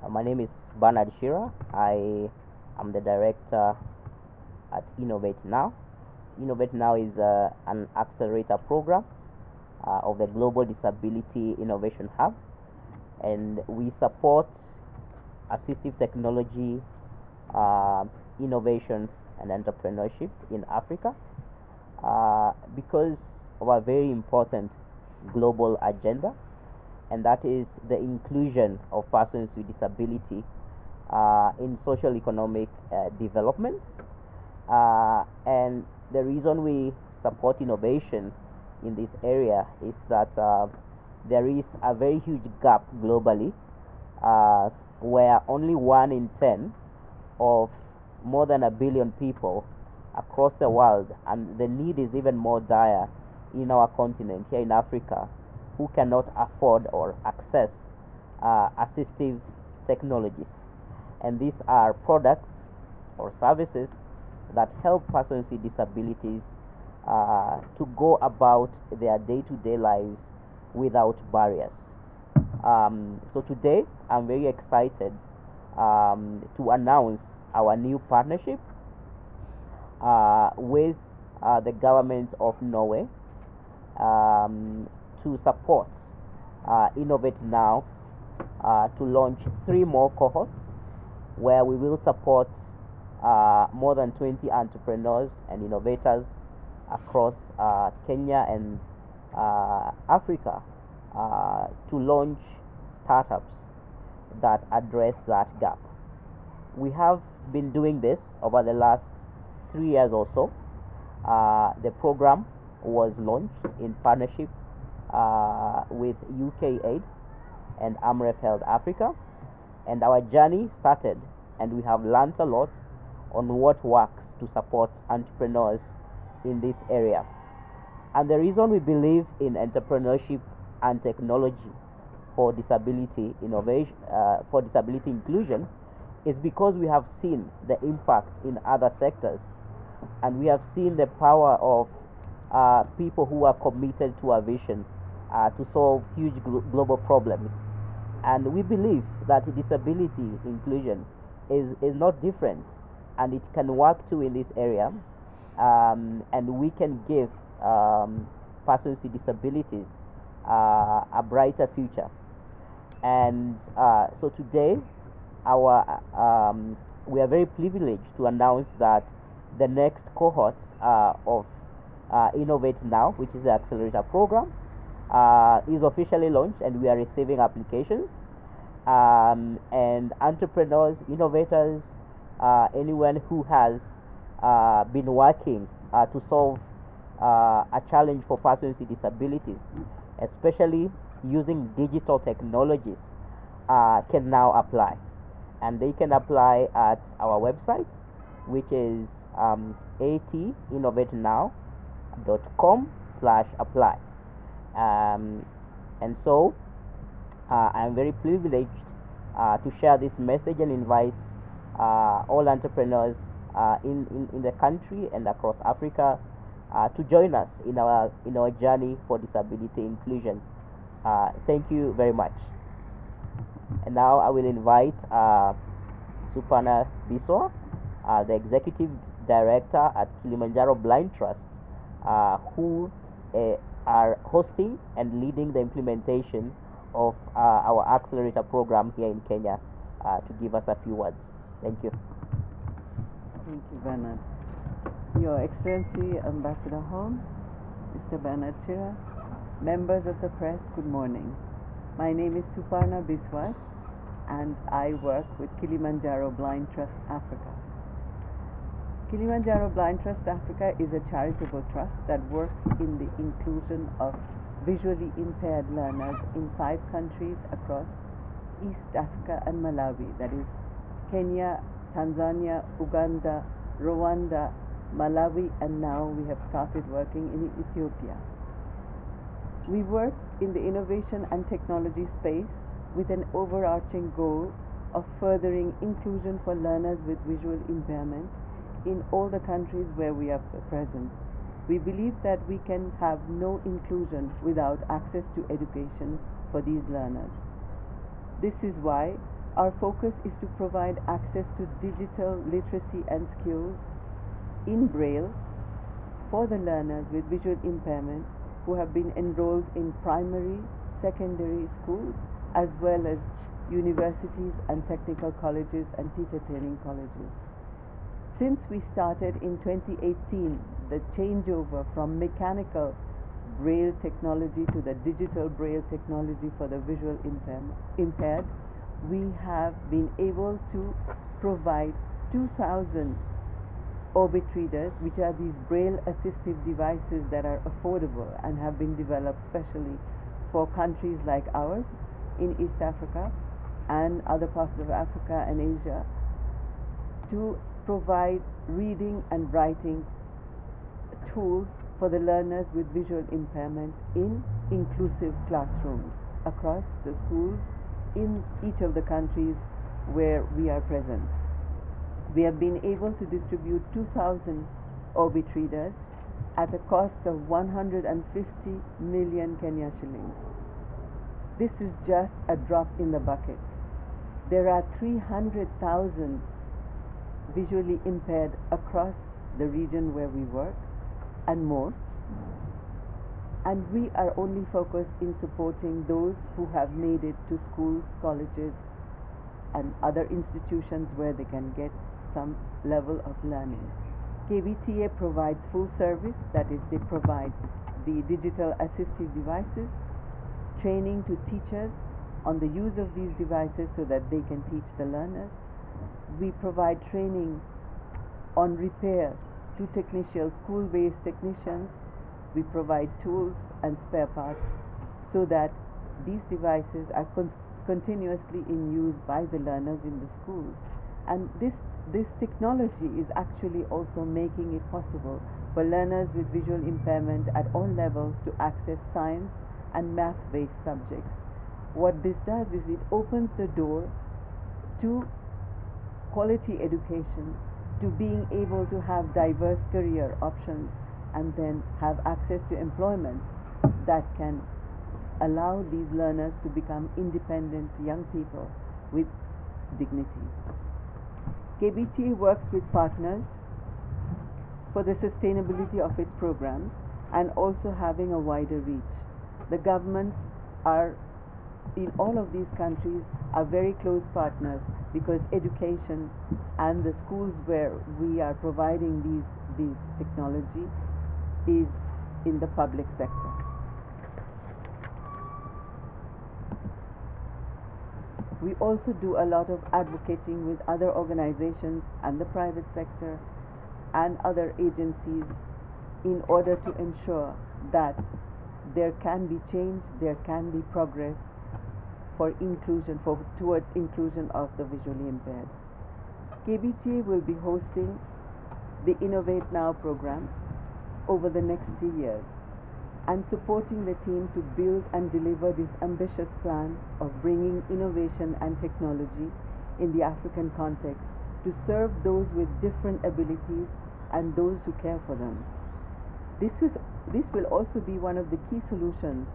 My name is Bernard Shira. I am the director at Innovate Now. Innovate Now is an accelerator program of the Global Disability Innovation Hub, and we support assistive technology, innovation, and entrepreneurship in Africa because of a very important global agenda, and that is the inclusion of persons with disability in social economic development. And the reason we support innovation in this area is that there is a very huge gap globally where only 1 in 10 of more than 1 billion people across the world, and the need is even more dire in our continent here in Africa, who cannot afford or access assistive technologies. And these are products or services that help persons with disabilities to go about their day-to-day lives without barriers. So today, I'm very excited to announce our new partnership with the government of Norway to support Innovate Now to launch 3 more cohorts where we will support more than 20 entrepreneurs and innovators across Kenya and Africa to launch startups that address that gap. We have been doing this over the last 3 years or so. The program was launched in partnership with UK Aid and AMREF Health Africa, and our journey started, and we have learned a lot on what works to support entrepreneurs in this area. And the reason we believe in entrepreneurship and technology for disability innovation, for disability inclusion, is because we have seen the impact in other sectors, and we have seen the power of people who are committed to a vision to solve huge global problems. And we believe that disability inclusion is not different, and it can work too in this area, and we can give persons with disabilities a brighter future. And so today, we are very privileged to announce that the next cohort of Innovate Now, which is the accelerator program, is officially launched, and we are receiving applications. And entrepreneurs, innovators, anyone who has been working to solve a challenge for persons with disabilities, especially using digital technologies, can now apply. And they can apply at our website, which is atinnovatenow.com/apply. And so I'm very privileged to share this message and invite all entrepreneurs in the country and across Africa to join us in our journey for disability inclusion. Thank you very much. And now I will invite Suparna Biswa, the Executive Director at Kilimanjaro Blind Trust, who are hosting and leading the implementation of our accelerator program here in Kenya, to give us a few words. Thank you. Thank you, Bernard. Your Excellency, Ambassador Holmes, Mr. Bernard Shira, members of the press, good morning. My name is Suparna Biswas, and I work with Kilimanjaro Blind Trust Africa. Kilimanjaro Blind Trust Africa is a charitable trust that works in the inclusion of visually impaired learners in 5 countries across East Africa and Malawi, that is Kenya, Tanzania, Uganda, Rwanda, Malawi, and now we have started working in Ethiopia. We work in the innovation and technology space with an overarching goal of furthering inclusion for learners with visual impairment in all the countries where we are present. We believe that we can have no inclusion without access to education for these learners. This is why Our focus is to provide access to digital literacy and skills in Braille for the learners with visual impairment who have been enrolled in primary, secondary schools, as well as universities and technical colleges and teacher training colleges. Since we started in 2018, the changeover from mechanical Braille technology to the digital Braille technology for the visual impaired, we have been able to provide 2,000 orbit readers, which are these Braille assistive devices that are affordable and have been developed specially for countries like ours in East Africa and other parts of Africa and Asia, to provide reading and writing tools for the learners with visual impairment in inclusive classrooms across the schools in each of the countries where we are present. We have been able to distribute 2,000 orbit readers at a cost of 150 million Kenya shillings. This is just a drop in the bucket. There are 300,000 visually impaired across the region where we work and more, and we are only focused in supporting those who have made it to schools, colleges, and other institutions where they can get some level of learning. KBTA provides full service, that is, they provide the digital assistive devices, training to teachers on the use of these devices so that they can teach the learners. We provide training on repair to technicians, school-based technicians. We provide tools and spare parts so that these devices are continuously in use by the learners in the schools. And this technology is actually also making it possible for learners with visual impairment at all levels to access science and math-based subjects. What this does is it opens the door to quality education, to being able to have diverse career options, and then have access to employment that can allow these learners to become independent young people with dignity. KBTA works with partners for the sustainability of its programs and also having a wider reach. The governments are in all of these countries are very close partners because education and the schools where we are providing these technology is in the public sector. We also do a lot of advocating with other organizations and the private sector and other agencies in order to ensure that there can be change, there can be progress for inclusion, towards inclusion of the visually impaired. KBTA will be hosting the Innovate Now program over the next 3 years and supporting the team to build and deliver this ambitious plan of bringing innovation and technology in the African context to serve those with different abilities and those who care for them. This will also be one of the key solutions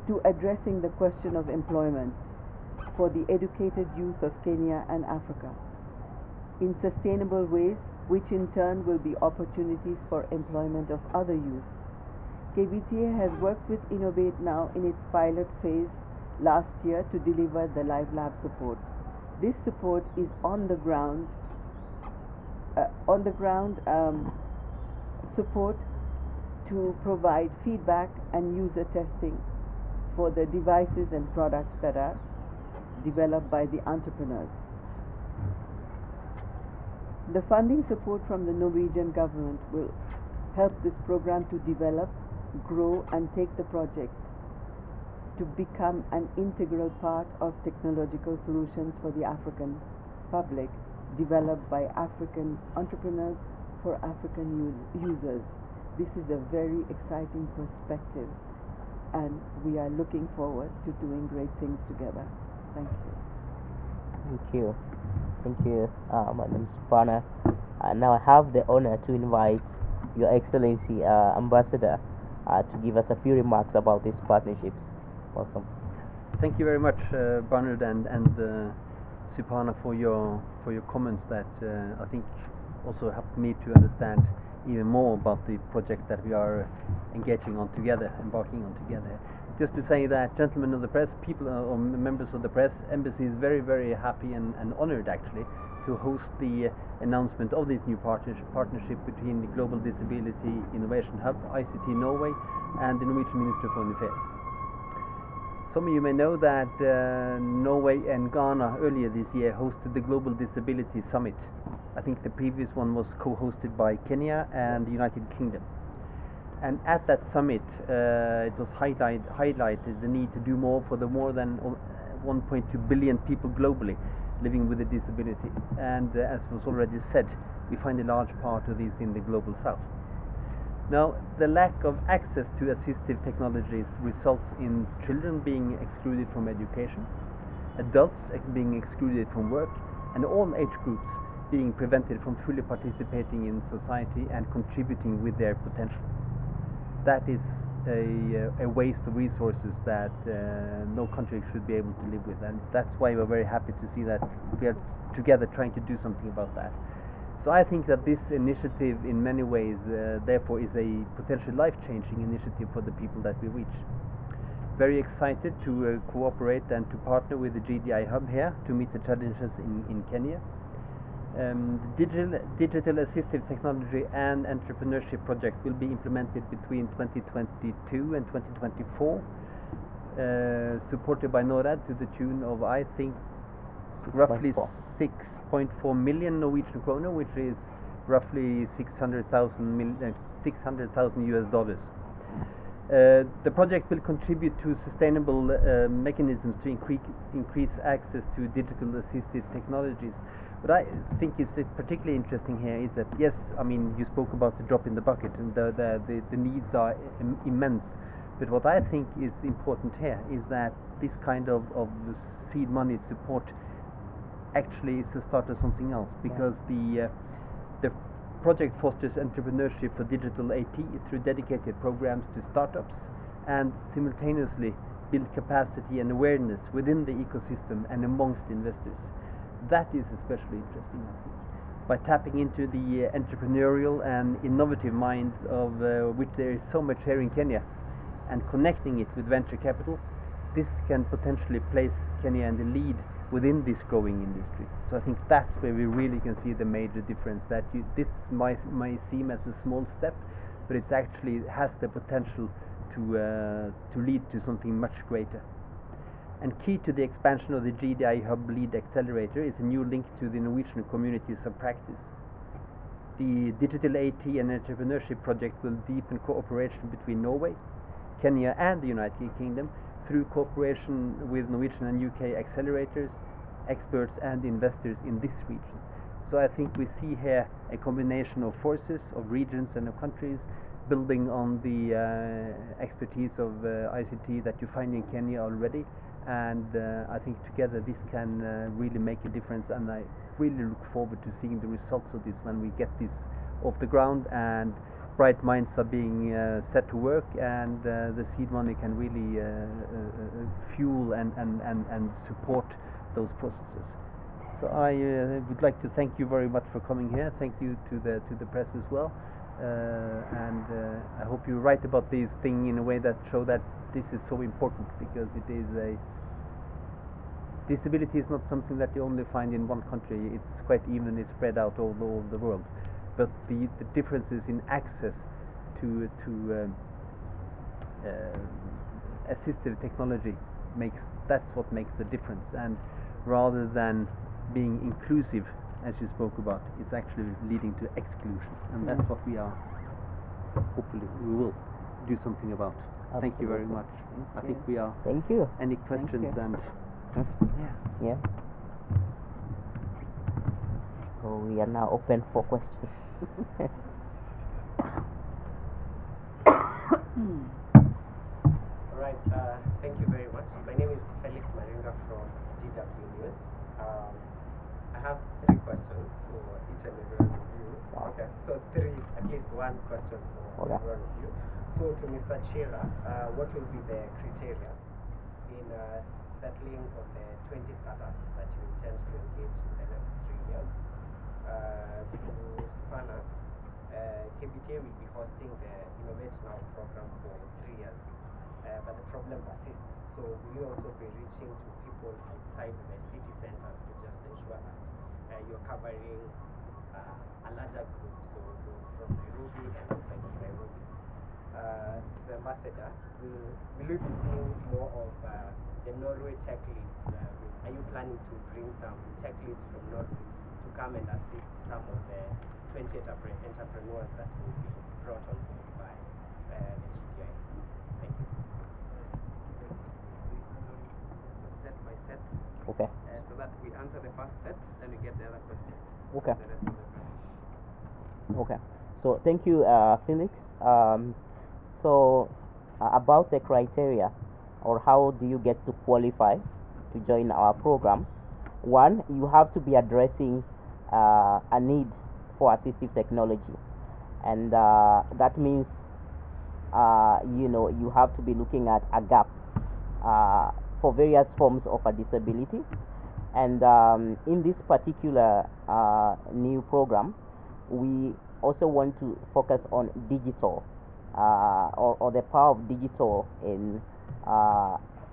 to addressing the question of employment for the educated youth of Kenya and Africa in sustainable ways, which in turn will be opportunities for employment of other youth. KBTA has worked with Innovate Now in its pilot phase last year to deliver the Live Lab support. This support is on the ground support to provide feedback and user testing for the devices and products that are developed by the entrepreneurs. The funding support from the Norwegian government will help this program to develop, grow, and take the project to become an integral part of technological solutions for the African public, developed by African entrepreneurs for African users. This is a very exciting perspective, and we are looking forward to doing great things together. Thank you. Thank you. Thank you, Madam Supana. Now I have the honor to invite Your Excellency Ambassador to give us a few remarks about these partnerships. Welcome. Thank you very much, Bernard and Sipana, for your comments that I think also helped me to understand even more about the project that we are engaging on together, embarking on together. Just to say that, gentlemen of the press, people or members of the press, Embassy is very, very happy and honored actually to host the announcement of this new partnership between the Global Disability Innovation Hub, ICT Norway, and the Norwegian Ministry of Foreign Affairs. Some of you may know that Norway and Ghana earlier this year hosted the Global Disability Summit. I think the previous one was co-hosted by Kenya and the United Kingdom. And at that summit, it was highlighted the need to do more for the more than 1.2 billion people globally living with a disability. And as was already said, we find a large part of this in the global south. Now, the lack of access to assistive technologies results in children being excluded from education, adults being excluded from work, and all age groups being prevented from fully participating in society and contributing with their potential. That is a waste of resources that no country should be able to live with, and that's why we're very happy to see that we are together trying to do something about that. So I think that this initiative in many ways therefore is a potentially life-changing initiative for the people that we reach. Very excited to cooperate and to partner with the GDI Hub here to meet the challenges in Kenya. Digital Assistive Technology and Entrepreneurship project will be implemented between 2022 and 2024, supported by NORAD to the tune of, I think, roughly 6.4 million Norwegian kroner, which is roughly 600,000 US dollars. The project will contribute to sustainable mechanisms to increase access to digital assistive technologies. What I think is particularly interesting here is that, yes, I mean, you spoke about the drop in the bucket, and the needs are immense. But what I think is important here is that this kind of seed money support actually is the start of something else, because the project fosters entrepreneurship for digital AT through dedicated programs to startups, and simultaneously build capacity and awareness within the ecosystem and amongst investors. That is especially interesting, I think. By tapping into the entrepreneurial and innovative minds of which there is so much here in Kenya, and connecting it with venture capital, this can potentially place Kenya in the lead within this growing industry. So I think that's where we really can see the major difference, that this may seem as a small step, but it actually has the potential to lead to something much greater. And key to the expansion of the GDI Hub Lead Accelerator is a new link to the Norwegian communities of practice. The Digital AT and Entrepreneurship project will deepen cooperation between Norway, Kenya and the United Kingdom through cooperation with Norwegian and UK accelerators, experts and investors in this region. So I think we see here a combination of forces, of regions and of countries, building on the expertise of ICT that you find in Kenya already. And I think together this can really make a difference, and I really look forward to seeing the results of this when we get this off the ground and bright minds are being set to work, and the seed money can really fuel and support those processes. So I would like to thank you very much for coming here. Thank you to the press as well, and I hope you write about this thing in a way that show that this is so important, because it is disability is not something that you only find in one country. It's quite evenly spread out all over the world. But the differences in access to assistive technology that's what makes the difference. And rather than being inclusive, as you spoke about, it's actually leading to exclusion. And that's what we are. Hopefully, we will do something about. Absolutely. Thank you very much. I think we are. Thank you. Any questions? And yeah. So we are now open for questions. All right. Thank you very much. My name is Felix Maringa from DW News. I have 3 questions for each and every one of you. Okay. So 3, at least 1 question for every one of you. So to Mr. Chira, what will be the criteria in settling on the 20 startups that you intend to CBTA will be hosting the Innovate Now program for 3 years, but the problem persists. So will you also be reaching to people outside the city centers to just ensure that you're covering a larger group, so from Nairobi and outside of Nairobi? The ambassador, will we be seeing more of the Norway tech leads? Are you planning to bring some tech leads from Norway to come and assist some of the 20 entrepreneurs that will be brought on board by the GDI? Thank you. Set by set. Okay. So that we answer the first set, then we get the other question. Okay. The rest of the question. Okay. So thank you, Felix. So about the criteria, or how do you get to qualify to join our program? One, you have to be addressing a need for assistive technology, and that means you have to be looking at a gap for various forms of a disability. And in this particular new program, we also want to focus on digital, or the power of digital in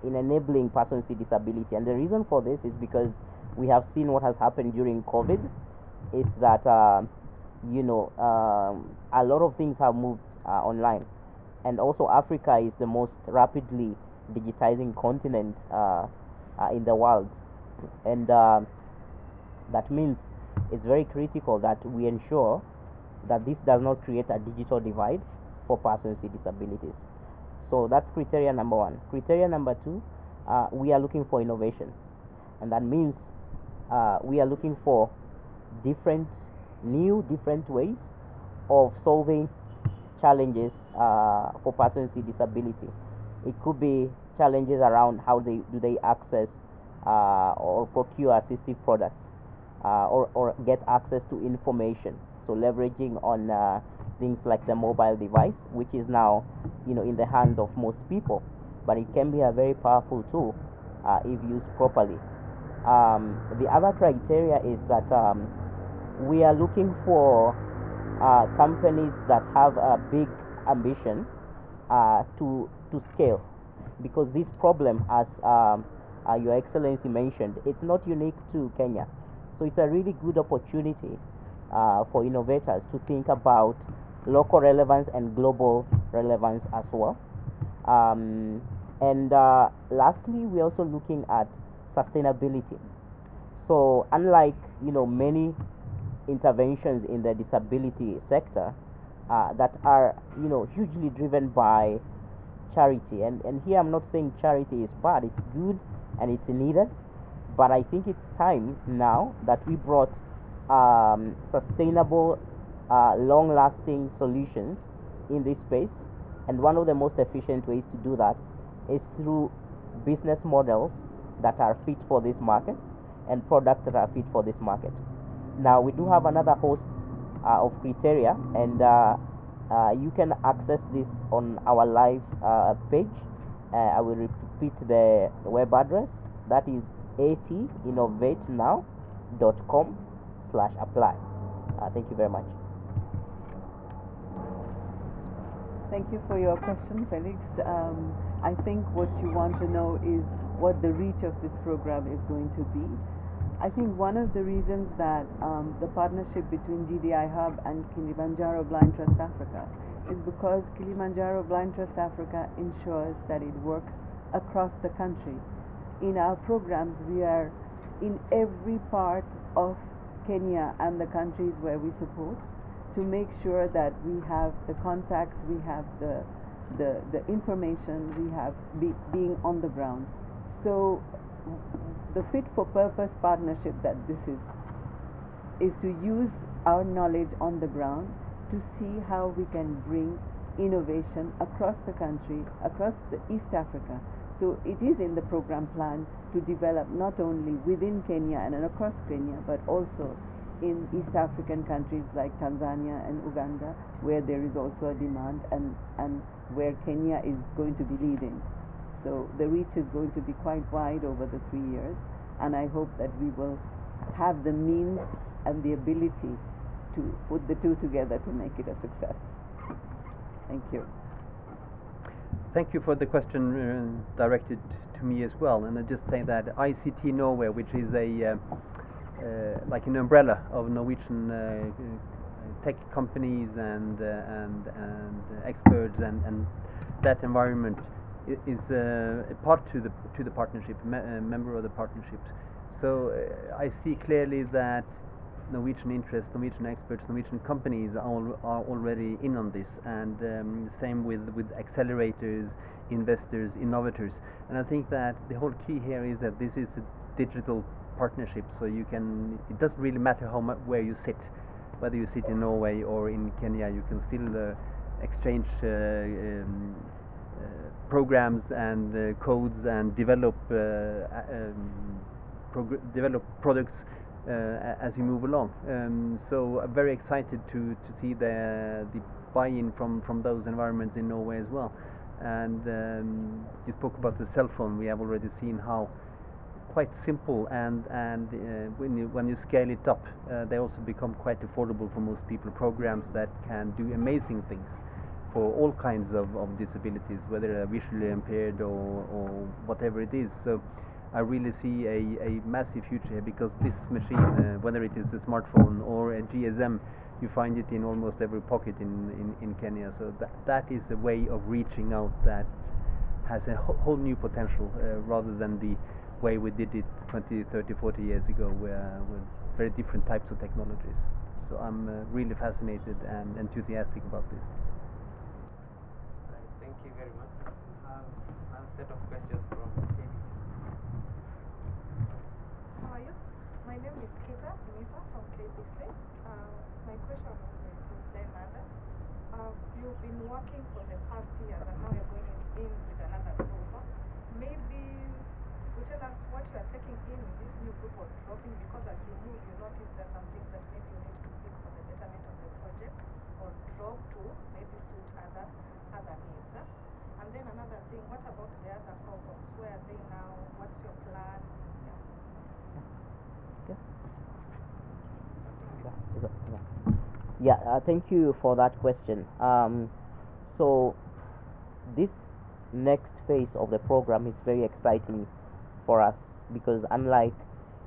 enabling persons with disability. And the reason for this is because we have seen what has happened during COVID, is that a lot of things have moved online, and also Africa is the most rapidly digitizing continent in the world, and that means it's very critical that we ensure that this does not create a digital divide for persons with disabilities. So that's criteria number one. Criteria number two, we are looking for innovation, and that means we are looking for different ways of solving challenges for persons with disability. It could be challenges around how do they access or procure assistive products, or get access to information. So leveraging on things like the mobile device, which is now in the hands of most people, but it can be a very powerful tool if used properly. The other criteria is that we are looking for companies that have a big ambition to scale, because this problem, as Your Excellency mentioned, it's not unique to Kenya. So it's a really good opportunity for innovators to think about local relevance and global relevance as well. And lastly, we're also looking at sustainability. So unlike many interventions in the disability sector that are hugely driven by charity, and here I'm not saying charity is bad, it's good and it's needed, but I think it's time now that we brought sustainable, long-lasting solutions in this space. And one of the most efficient ways to do that is through business models that are fit for this market and products that are fit for this market. Now, we do have another host of criteria, and you can access this on our live page. I will repeat the web address. That is atinnovatenow.com/apply. Thank you very much. Thank you for your question, Felix. I think what you want to know is what the reach of this program is going to be. I think one of the reasons that the partnership between GDI Hub and Kilimanjaro Blind Trust Africa is because Kilimanjaro Blind Trust Africa ensures that it works across the country. In our programs, we are in every part of Kenya and the countries where we support, to make sure that we have the contacts, we have the information, we have being on the ground. So the fit for purpose partnership that this is to use our knowledge on the ground to see how we can bring innovation across the country, across the East Africa. So it is in the program plan to develop not only within Kenya and across Kenya, but also in East African countries like Tanzania and Uganda, where there is also a demand, and where Kenya is going to be leading. So the reach is going to be quite wide over the 3 years, and I hope that we will have the means and the ability to put the two together to make it a success. Thank you. Thank you for the question directed to me as well. And I just say that ICT Norway, which is a like an umbrella of Norwegian tech companies and experts and that environment is a part to the partnership, member of the partnership. So I see clearly that Norwegian interests, Norwegian experts, Norwegian companies are already in on this, and same with accelerators, investors, innovators. And I think that the whole key here is that this is a digital partnership, so it doesn't really matter where you sit, whether you sit in Norway or in Kenya, you can still exchange programs and codes and develop products as you move along. So I'm very excited to see the buy-in from those environments in Norway as well. And you spoke about the cell phone. We have already seen how quite simple and when you scale it up, they also become quite affordable for most people. Programs that can do amazing things for all kinds of disabilities, whether they're visually impaired or whatever it is. So I really see a massive future here, because this machine, whether it is a smartphone or a GSM, you find it in almost every pocket in Kenya. So that is a way of reaching out that has a whole new potential, rather than the way we did it 20, 30, 40 years ago, with very different types of technologies. So I'm really fascinated and enthusiastic about this. Right, thank you very much. I have a set of questions from KBC. How are you? My name is Kita Nita from KBC. My question is to Zen Nada. You've been working for the past year and now you're going in with another group. Maybe you tell us what you are taking in this new group of dropping, because as you move you notice that some things that maybe you need to fix for the betterment of the project or drop to maybe suit other needs. And then another thing, what about the other cohorts? Where are they now? What's your plan? Thank you for that question. So this next phase of the program is very exciting for us, because unlike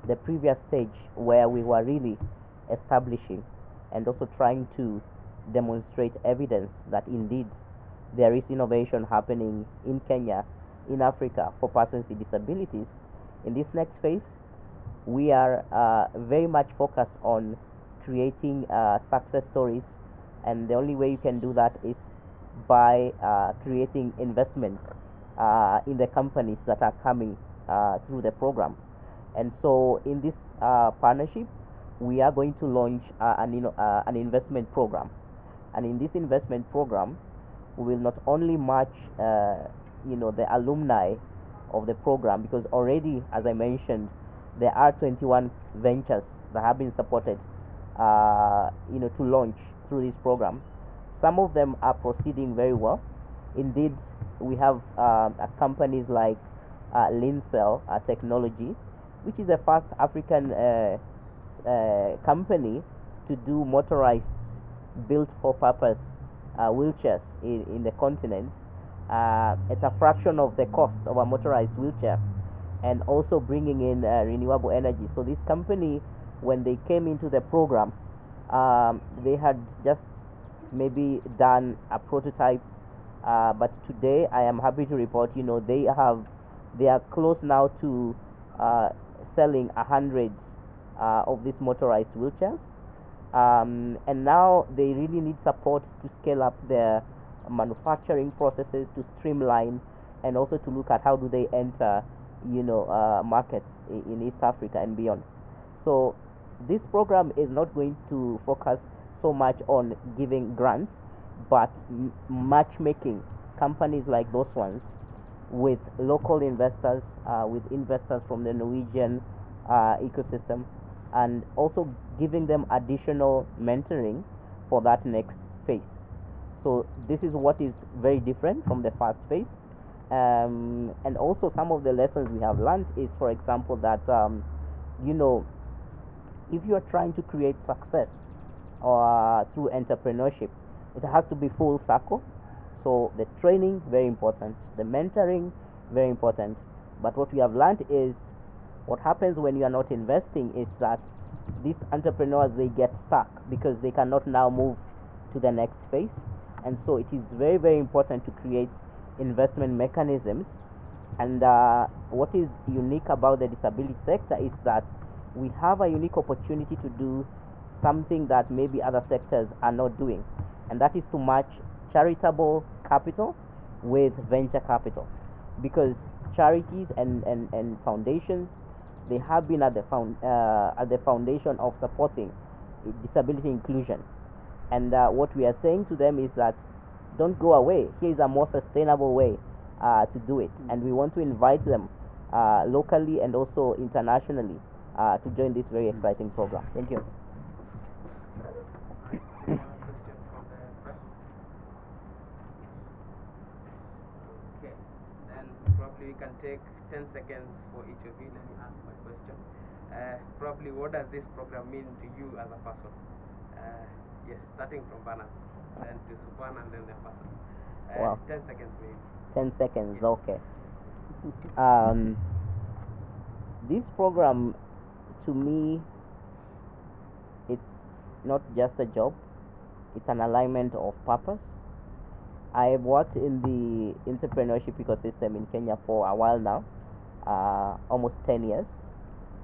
the previous stage where we were really establishing and also trying to demonstrate evidence that indeed there is innovation happening in Kenya, in Africa, for persons with disabilities, in this next phase we are very much focused on creating success stories, and the only way you can do that is by creating investments in the companies that are coming through the program. And so in this partnership we are going to launch an investment program, and in this investment program we will not only match the alumni of the program, because already, as I mentioned, there are 21 ventures that have been supported to launch through this program. Some of them are proceeding very well. Indeed, we have companies like Lincell Technology, which is the first African company to do motorized built for purpose wheelchairs in the continent at a fraction of the cost of a motorized wheelchair, and also bringing in renewable energy. So this company, when they came into the program, they had just maybe done a prototype, but today I am happy to report, they are close now to selling 100 of these motorized wheelchairs, and now they really need support to scale up their manufacturing processes, to streamline, and also to look at how do they enter markets in East Africa and beyond. So this program is not going to focus so much on giving grants, but matchmaking companies like those ones with local investors, with investors from the Norwegian ecosystem, and also giving them additional mentoring for that next phase. So this is what is very different from the first phase. And also some of the lessons we have learned is, for example, that if you are trying to create success or through entrepreneurship. It has to be full circle. So the training very important, the mentoring very important. But what we have learned is what happens when you are not investing is that these entrepreneurs they get stuck because they cannot now move to the next phase. And so it is very important to create investment mechanisms. And what is unique about the disability sector is that we have a unique opportunity to do something that maybe other sectors are not doing, and that is to match charitable capital with venture capital. Because charities and foundations they have been at the foundation of supporting disability inclusion. And what we are saying to them is that don't go away. Here is a more sustainable way to do it, and we want to invite them locally and also internationally to join this very exciting program. Thank you. Question from the press? Okay, then probably we can take 10 seconds for each of you. Let me ask my question. Probably, what does this program mean to you as a person? Yes, starting from Bernard, then to Supan, and then the person. Wow. 10 seconds maybe. 10 seconds, okay. This program, to me, it's not just a job, it's an alignment of purpose. I have worked in the entrepreneurship ecosystem in Kenya for a while now, almost 10 years,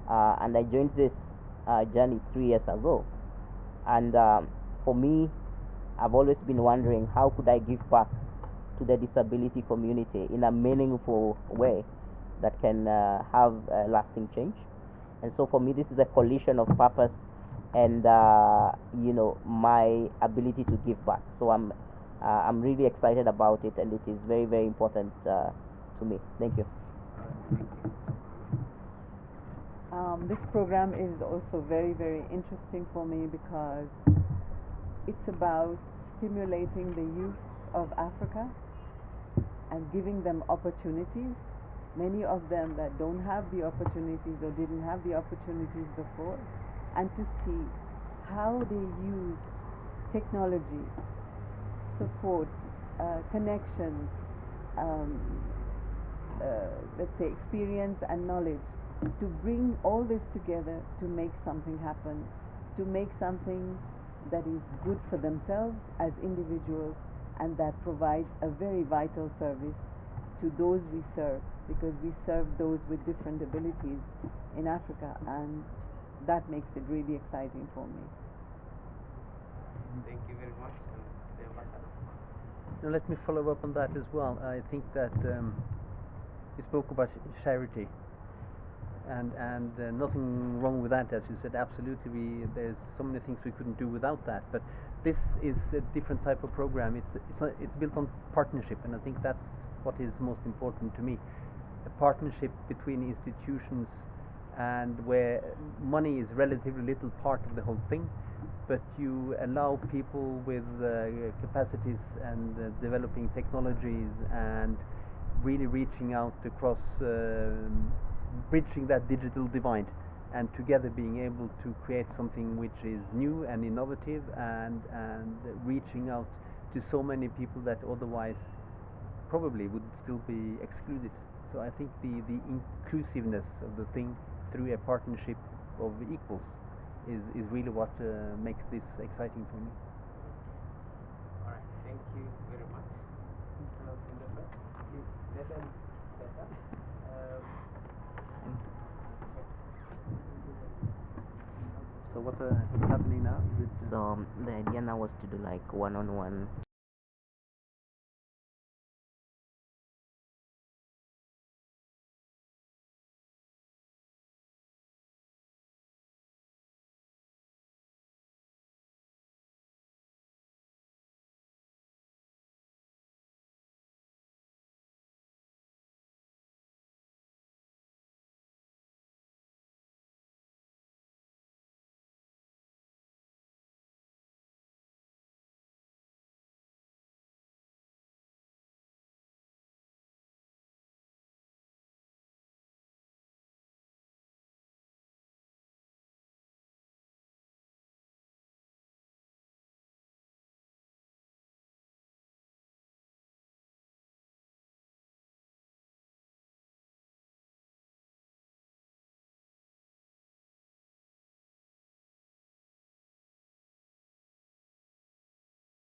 and I joined this journey 3 years ago. And for me, I've always been wondering how could I give back to the disability community in a meaningful way that can have lasting change. And so for me, this is a collision of purpose and my ability to give back. So I'm really excited about it, and it is very important to me. Thank you. This program is also very interesting for me because it's about stimulating the youth of Africa and giving them opportunities. Many of them that don't have the opportunities or didn't have the opportunities before, and to see how they use technology, support, connections, let's say experience and knowledge, to bring all this together to make something happen, to make something that is good for themselves as individuals and that provides a very vital service to those we serve, because we serve those with different abilities in Africa, and that makes it really exciting for me. Thank you very much. And the ambassador. Now let me follow up on that as well. I think that you spoke about charity, and nothing wrong with that, as you said. Absolutely, there's so many things we couldn't do without that. But this is a different type of program. It's built on partnership, and I think that's what is most important to me. A partnership between institutions, and where money is relatively little part of the whole thing, but you allow people with capacities and developing technologies and really reaching out across, bridging that digital divide, and together being able to create something which is new and innovative, and reaching out to so many people that otherwise probably would still be excluded. So I think the inclusiveness of the thing through a partnership of equals is really what makes this exciting for me. All right. Thank you very much. From the press, please let them set up. So what's happening now? Is it So the idea now was to do like one-on-one